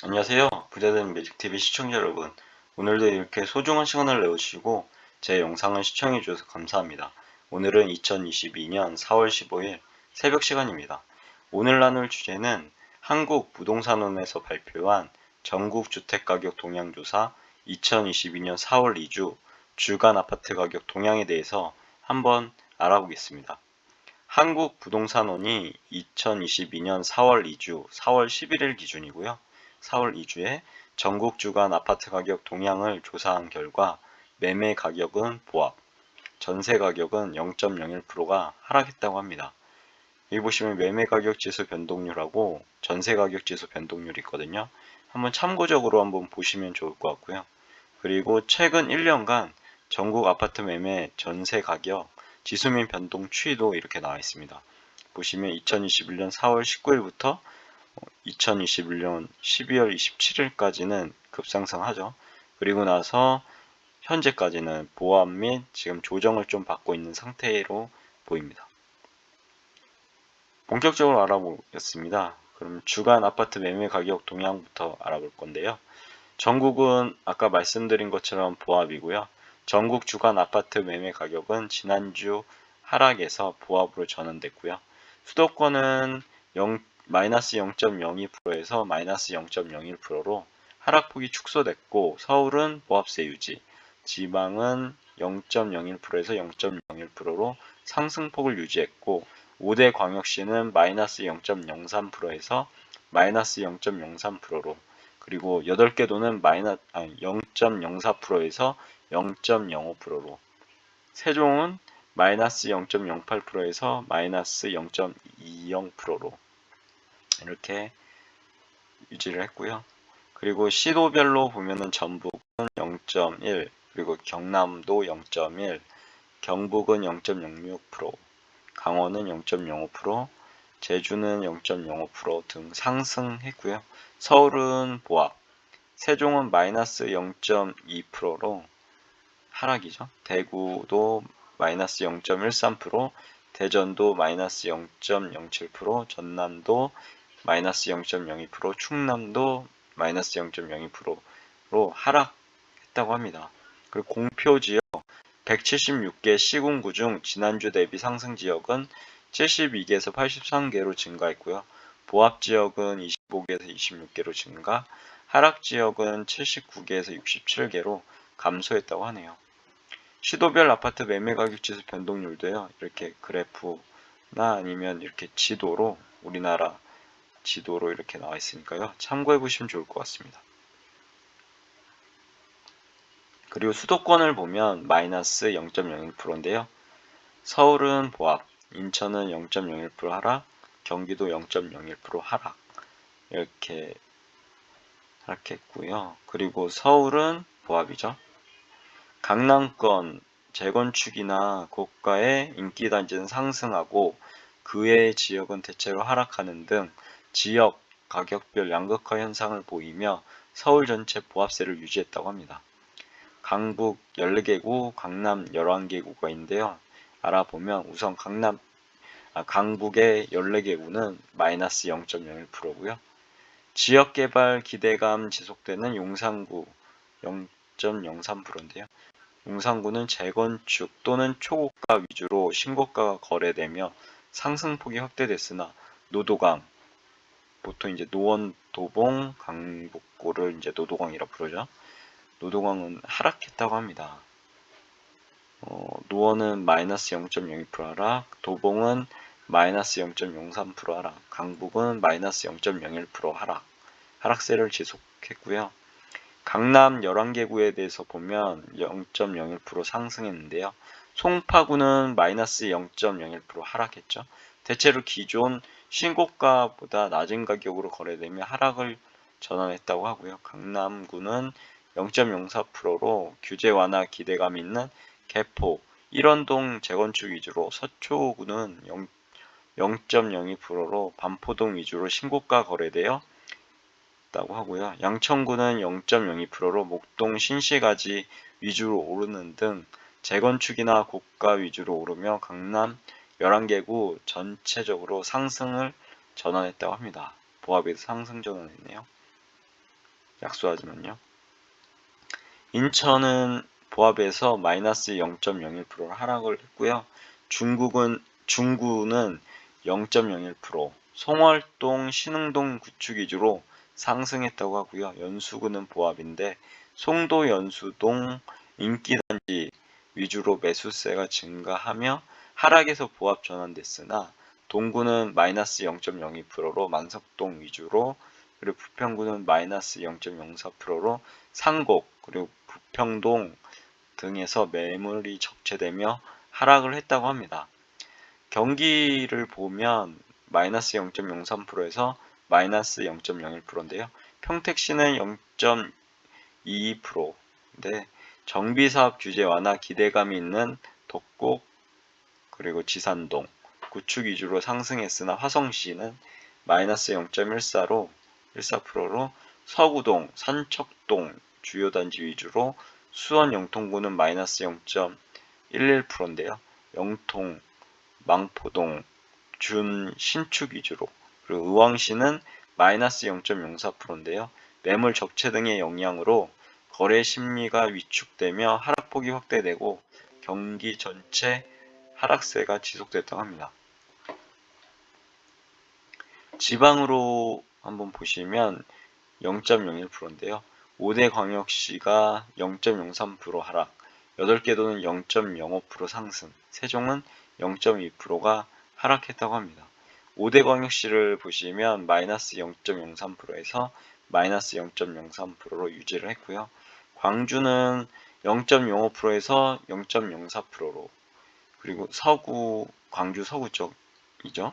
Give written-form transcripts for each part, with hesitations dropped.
안녕하세요. 부자된 매직TV 시청자 여러분. 오늘도 이렇게 소중한 시간을 내어주시고 제 영상을 시청해 주셔서 감사합니다. 오늘은 2022년 4월 15일 새벽 시간입니다. 오늘 나눌 주제는 한국부동산원에서 발표한 전국주택가격 동향조사 2022년 4월 2주 주간 아파트 가격 동향에 대해서 한번 알아보겠습니다. 한국부동산원이 2022년 4월 2주 4월 11일 기준이고요. 4월 2주에 전국 주간 아파트 가격 동향을 조사한 결과 매매 가격은 보합, 전세 가격은 0.01%가 하락했다고 합니다. 여기 보시면 매매 가격 지수 변동률하고 전세 가격 지수 변동률이 있거든요. 한번 참고적으로 한번 보시면 좋을 것 같고요. 그리고 최근 1년간 전국 아파트 매매 전세 가격 지수면 변동 추이도 이렇게 나와 있습니다. 보시면 2021년 4월 19일부터 2021년 12월 27일까지는 급상승하죠. 그리고 나서 현재까지는 보합 및 지금 조정을 좀 받고 있는 상태로 보입니다. 본격적으로 알아보겠습니다. 그럼 주간 아파트 매매 가격 동향부터 알아볼 건데요. 전국은 아까 말씀드린 것처럼 보합이고요. 전국 주간 아파트 매매 가격은 지난주 하락에서 보합으로 전환됐고요. 수도권은 마이너스 0.02%에서 마이너스 0.01%로 하락폭이 축소됐고 서울은 보합세 유지, 지방은 0.01%에서 0.01%로 상승폭을 유지했고 5대 광역시는 마이너스 0.03%에서 마이너스 0.03%로 그리고 8개 도는 0.04%에서 0.05%로 세종은 마이너스 0.08%에서 마이너스 0.20%로 이렇게 유지를 했고요. 그리고 시도별로 보면은 전북은 0.1, 그리고 경남도 0.1, 경북은 0.06%, 강원은 0.05%, 제주는 0.05% 등 상승했고요. 서울은 보합, 세종은 마이너스 0.2%로 하락이죠. 대구도 마이너스 0.13%, 대전도 마이너스 0.07%, 전남도 마이너스 0.02%, 충남도 마이너스 0.02%로 하락했다고 합니다. 그리고 공표 지역 176개 시군구 중 지난주 대비 상승 지역은 72개에서 83개로 증가했고요. 보합 지역은 25개에서 26개로 증가, 하락 지역은 79개에서 67개로 감소했다고 하네요. 시도별 아파트 매매 가격 지수 변동률도요. 이렇게 그래프나 아니면 이렇게 지도로 우리나라 지도로 이렇게 나와 있으니까요. 참고해 보시면 좋을 것 같습니다. 그리고 수도권을 보면 마이너스 0.01%인데요. 서울은 보합, 인천은 0.01% 하락, 경기도 0.01% 하락 이렇게 하락했고요. 그리고 서울은 보합이죠. 강남권 재건축이나 고가의 인기단지는 상승하고 그 외의 지역은 대체로 하락하는 등 지역 가격별 양극화 현상을 보이며 서울 전체 보합세를 유지했다고 합니다. 강북 14개구, 강남 11개구가 있는데요. 알아보면 우선 강북의 14개구는 마이너스 0.01%고요. 지역개발 기대감 지속되는 용산구 0.03%인데요. 용산구는 재건축 또는 초고가 위주로 신고가가 거래되며 상승폭이 확대됐으나 노도강, 보통 이제 노원, 도봉, 강북구를 이제 노도강이라 부르죠. 노도강은 하락했다고 합니다. 노원은 마이너스 0.02% 하락, 도봉은 마이너스 0.03% 하락, 강북은 마이너스 0.01% 하락, 하락세를 지속했고요. 강남 11개구에 대해서 보면 0.01% 상승했는데요. 송파구는 마이너스 0.01% 하락했죠. 대체로 기존 신고가보다 낮은 가격으로 거래되며 하락을 전환했다고 하고요. 강남구는 0.04%로 규제 완화 기대감 있는 개포, 일원동 재건축 위주로 서초구는 0.02%로 반포동 위주로 신고가 거래되어 다고 하고요. 양천구는 0.02%로 목동 신시가지 위주로 오르는 등 재건축이나 고가 위주로 오르며 강남 11개구 전체적으로 상승을 전환했다고 합니다. 보합에서 상승 전환했네요. 약소하지만요. 인천은 보합에서 마이너스 0.01%를 하락을 했고요. 중구는 0.01%, 송월동, 신흥동 구축 위주로 상승했다고 하고요. 연수구는 보합인데 송도, 연수동, 인기단지 위주로 매수세가 증가하며 하락에서 보합 전환됐으나 동구는 마이너스 0.02%로 만석동 위주로, 그리고 부평구는 마이너스 0.04%로 상곡 그리고 부평동 등에서 매물이 적체되며 하락을 했다고 합니다. 경기를 보면 마이너스 0.03%에서 마이너스 0.01%인데요. 평택시는 0.22%인데 정비사업 규제 완화 기대감이 있는 덕곡 그리고 지산동 구축 위주로 상승했으나 화성시는 마이너스 0.14%로 서구동, 산척동 주요 단지 위주로, 수원 영통구는 마이너스 0.11%인데요. 영통, 망포동, 준, 신축 위주로, 그리고 의왕시는 마이너스 0.04%인데요. 매물 적체 등의 영향으로 거래 심리가 위축되며 하락폭이 확대되고 경기 전체 하락세가 지속됐다고 합니다. 지방으로 한번 보시면 0.01%인데요. 5대 광역시가 0.03% 하락, 8개 도는 0.05% 상승, 세종은 0.2%가 하락했다고 합니다. 5대 광역시를 보시면 마이너스 0.03%에서 마이너스 0.03%로 유지를 했고요. 광주는 0.05%에서 0.04%로, 그리고 서구, 광주 서구 쪽이죠.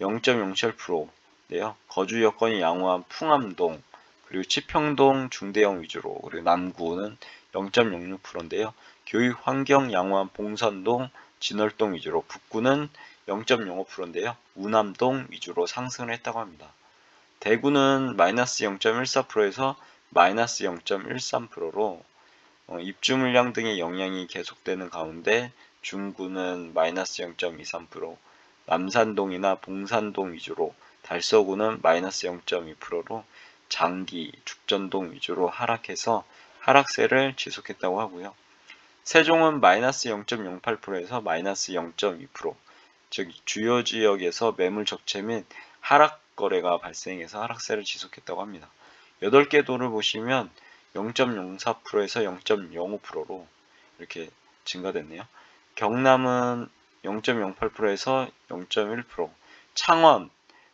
0.07%인데요. 거주 여건이 양호한 풍암동, 그리고 치평동 중대형 위주로, 그리고 남구는 0.06%인데요. 교육 환경 양호한 봉선동, 진월동 위주로, 북구는 0.05%인데요. 우남동 위주로 상승을 했다고 합니다. 대구는 마이너스 0.14%에서 마이너스 0.13%로 입주 물량 등의 영향이 계속되는 가운데 중구는 마이너스 0.23%, 남산동이나 봉산동 위주로, 달서구는 마이너스 0.2%로 장기, 죽전동 위주로 하락해서 하락세를 지속했다고 하고요. 세종은 마이너스 0.08%에서 마이너스 0.2%, 즉 주요 지역에서 매물 적체 및 하락 거래가 발생해서 하락세를 지속했다고 합니다. 8개 도를 보시면 0.04%에서 0.05%로 이렇게 증가됐네요. 경남은 0.08%에서 0.1%, 창원,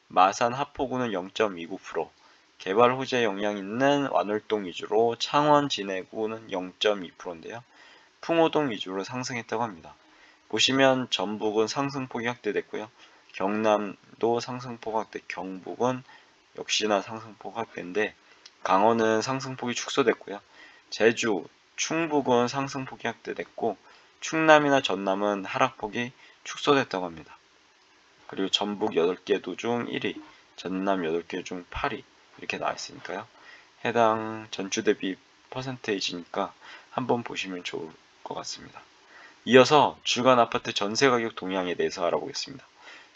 마산, 하포구는 0.29%, 개발 호재 영향 있는 완월동 위주로 창원, 진해구는 0.2%인데요. 풍호동 위주로 상승했다고 합니다. 보시면 전북은 상승폭이 확대됐고요. 경남도 상승폭 확대, 경북은 역시나 상승폭 확대인데 강원은 상승폭이 축소됐고요. 제주, 충북은 상승폭이 확대됐고 충남이나 전남은 하락폭이 축소됐다고 합니다. 그리고 전북 8개 도 중 1위, 전남 8개 중 8위 이렇게 나와 있으니까요. 해당 전주 대비 퍼센테이지니까 한번 보시면 좋을 것 같습니다. 이어서 주간 아파트 전세 가격 동향에 대해서 알아보겠습니다.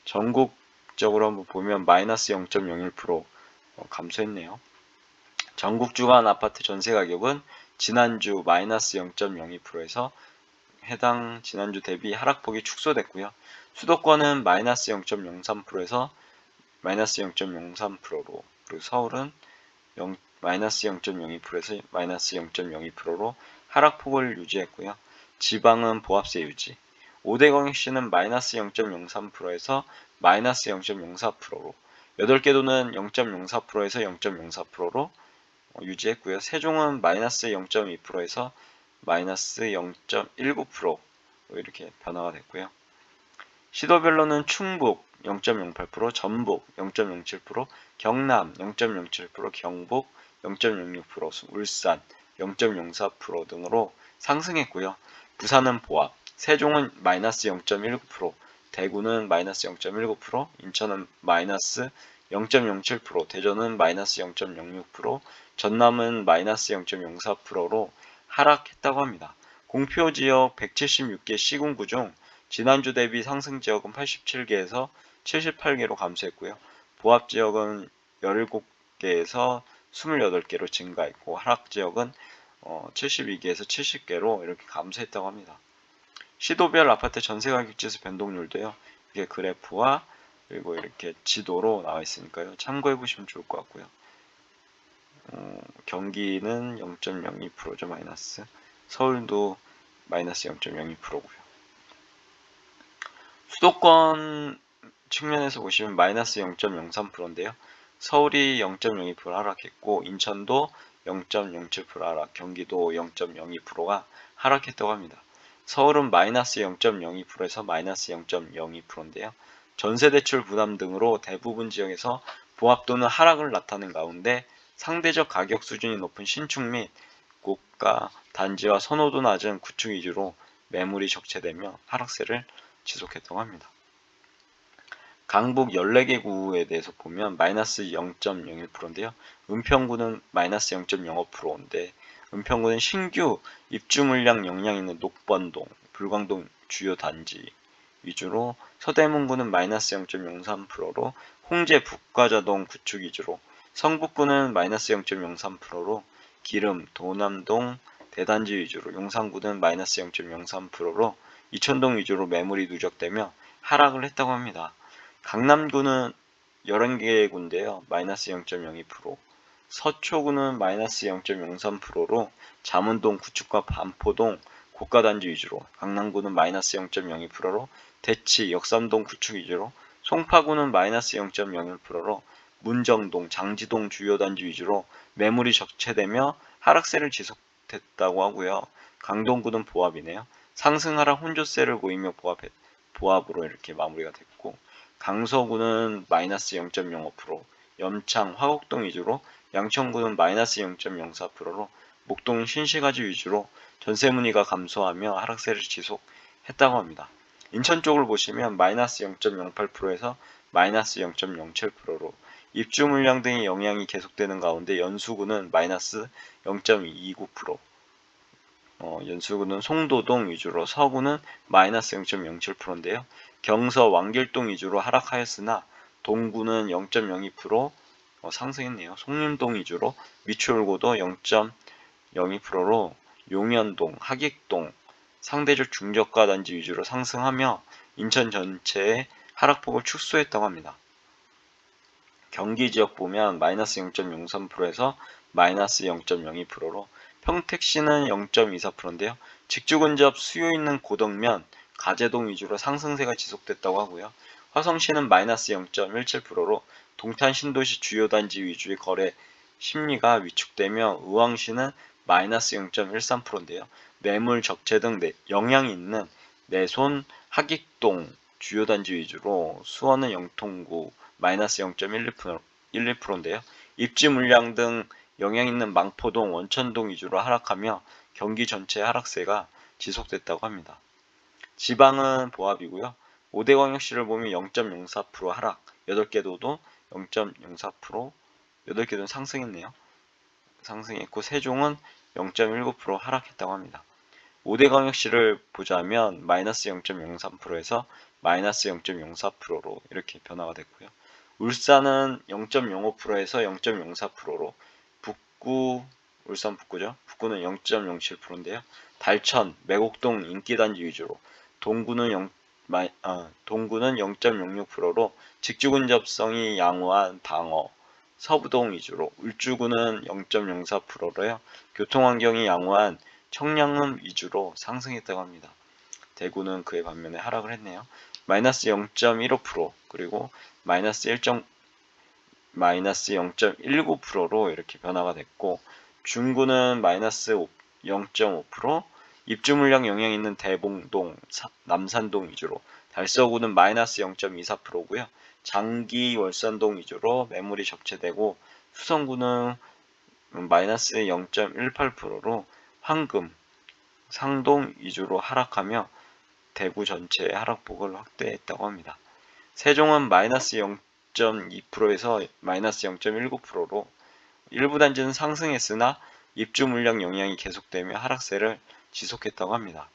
전국적으로 한번 보면 마이너스 0.01% 감소했네요. 전국 주간 아파트 전세 가격은 지난주 마이너스 0.02%에서 해당 지난주 대비 하락폭이 축소됐고요. 수도권은 마이너스 0.03%에서 마이너스 0.03%로, 그리고 서울은 마이너스 0.02%에서 마이너스 0.02%로 하락폭을 유지했고요. 지방은 보합세 유지. 5대 광역시는 마이너스 0.03%에서 마이너스 0.04%로, 8개 도는 0.04%에서 0.04%로 유지했고요. 세종은 마이너스 0.2%에서 마이너스 0.19% 이렇게 변화가 됐고요. 시도별로는 충북 0.08%, 전북 0.07%, 경남 0.07%, 경북 0.06%, 울산 0.04% 등으로 상승했고요. 부산은 보합, 세종은 마이너스 0.19%, 대구는 마이너스 0.19%, 인천은 마이너스 0.07%, 대전은 마이너스 0.06%, 전남은 마이너스 0.04%로 하락했다고 합니다. 공표 지역 176개 시군구 중 지난주 대비 상승 지역은 87개에서 78개로 감소했고요. 보합 지역은 17개에서 28개로 증가했고 하락 지역은 72개에서 70개로 이렇게 감소했다고 합니다. 시도별 아파트 전세 가격 지수 변동률도요. 이게 그래프와 그리고 이렇게 지도로 나와 있으니까요. 참고해 보시면 좋을 것 같고요. 경기는 0.02%죠, 마이너스. 서울도 마이너스 0.02%고요. 수도권 측면에서 보시면 마이너스 0.03%인데요. 서울이 0.02% 하락했고 인천도 0.07% 하락, 경기도 0.02%가 하락했다고 합니다. 서울은 마이너스 0.02%에서 마이너스 0.02%인데요. 전세대출 부담 등으로 대부분 지역에서 보합 또는 하락을 나타낸 가운데 상대적 가격 수준이 높은 신축 및 고가 단지와 선호도 낮은 구축 위주로 매물이 적체되며 하락세를 지속했다고 합니다. 강북 14개 구에 대해서 보면 마이너스 0.01%인데요. 은평구는 마이너스 0.05%인데 은평구는 신규 입주 물량 영향 있는 녹번동, 불광동 주요 단지 위주로, 서대문구는 마이너스 0.03%로, 홍제 북과자동 구축 위주로, 성북구는 마이너스 0.03%로, 기름, 도남동 대단지 위주로, 용산구는 마이너스 0.03%로 이천동 위주로 매물이 누적되며 하락을 했다고 합니다. 강남구는 11개 구인데요. 마이너스 0.02%, 서초구는 마이너스 0.03%로 잠원동 구축과 반포동 고가단지 위주로, 강남구는 마이너스 0.02%로 대치, 역삼동 구축 위주로, 송파구는 마이너스 0.01%로 문정동, 장지동 주요단지 위주로 매물이 적체되며 하락세를 지속했다고 하고요. 강동구는 보합이네요. 상승하락 혼조세를 보이며 보합으로 이렇게 마무리가 됐고, 강서구는 마이너스 0.05%, 염창, 화곡동 위주로, 양천구는 마이너스 0.04%로 목동 신시가지 위주로 전세 문의가 감소하며 하락세를 지속했다고 합니다. 인천 쪽을 보시면 마이너스 0.08%에서 마이너스 0.07%로 입주 물량 등의 영향이 계속되는 가운데 연수구는 마이너스 0.29%, 연수구는 송도동 위주로, 서구는 마이너스 0.07%인데요. 경서 왕길동 위주로 하락하였으나 동구는 0.02% 상승했네요. 송림동 위주로, 미추홀구도 0.02%로 용현동, 하객동 상대적 중저가 단지 위주로 상승하며 인천 전체의 하락폭을 축소했다고 합니다. 경기 지역 보면 마이너스 0.03%에서 마이너스 0.02%로 평택시는 0.24%인데요. 직주 근접 수요 있는 고덕면, 가재동 위주로 상승세가 지속됐다고 하고요. 화성시는 마이너스 0.17%로 동탄 신도시 주요 단지 위주의 거래 심리가 위축되며 의왕시는 마이너스 0.13%인데요. 매물 적체 등 영향이 있는 내손, 하객동 주요 단지 위주로, 수원은 영통구 마이너스 0.12%인데요. 입지 물량 등 영향 있는 망포동, 원천동 위주로 하락하며 경기 전체 하락세가 지속됐다고 합니다. 지방은 보합이고요. 5대 광역시를 보면 0.04% 하락, 8개 도도 0.04%, 8개도는 상승했네요. 상승했고 세종은 0.19% 하락했다고 합니다. 5대 광역시를 보자면 마이너스 0.03%에서 마이너스 0.04%로 이렇게 변화가 됐고요. 울산은 0.05%에서 0.04%로, 북구, 울산 북구죠. 북구는 0.07%인데요. 달천, 매곡동 인기단지 위주로, 동구는 0.06%로 직주 근접성이 양호한 방어, 서부동 위주로, 울주구는 0.04%로요. 교통환경이 양호한 청량음 위주로 상승했다고 합니다. 대구는 그에 반면에 하락을 했네요. 마이너스 0.15%, 그리고 마이너스 0.19%로 이렇게 변화가 됐고, 중구는 마이너스 0.5%, 입주 물량 영향 있는 대봉동, 남산동 위주로, 달서구는 마이너스 0.24%고요. 장기, 월산동 위주로 매물이 적체되고, 수성구는 마이너스 0.18%로 황금, 상동 위주로 하락하며 대구 전체의 하락폭을 확대했다고 합니다. 세종은 마이너스 0.2%에서 마이너스 0.19%로 일부 단지는 상승했으나 입주 물량 영향이 계속되며 하락세를 지속했다고 합니다.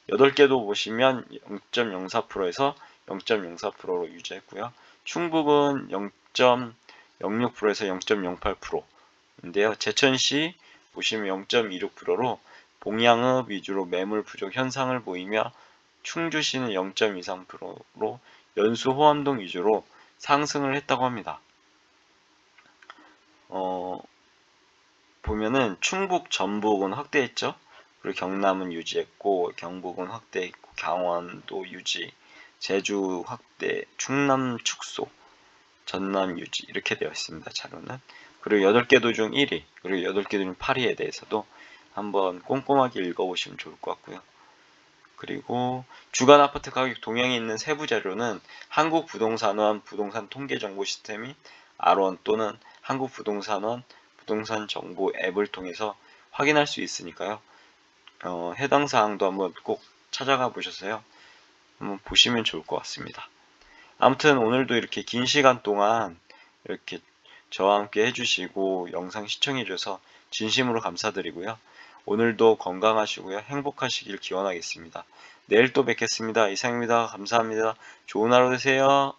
8개도 보시면 0.04%에서 0.04%로 유지했고요. 충북은 0.06%에서 0.08%, 인데요. 제천시 보시면 0.26%로 봉양읍 위주로 매물 부족 현상을 보이며 충주시는 0.23%로 연수 호암동 위주로 상승을 했다고 합니다. 보면은 충북, 전북은 확대했죠. 그리고 경남은 유지했고, 경북은 확대했고, 강원도 유지, 제주 확대, 충남 축소, 전남 유지 이렇게 되어 있습니다. 자료는. 그리고 8개 도 중 1위, 그리고 8개 도 중 8위에 대해서도 한번 꼼꼼하게 읽어보시면 좋을 것 같고요. 그리고 주간 아파트 가격 동향이 있는 세부 자료는 한국부동산원 부동산 통계 정보 시스템인 R1 또는 한국부동산원 부동산 정보 앱을 통해서 확인할 수 있으니까요. 해당 사항도 한번 꼭 찾아가 보셔서요. 한번 보시면 좋을 것 같습니다. 아무튼 오늘도 이렇게 긴 시간 동안 이렇게 저와 함께 해주시고 영상 시청해주셔서 진심으로 감사드리고요. 오늘도 건강하시고요. 행복하시길 기원하겠습니다. 내일 또 뵙겠습니다. 이상입니다. 감사합니다. 좋은 하루 되세요.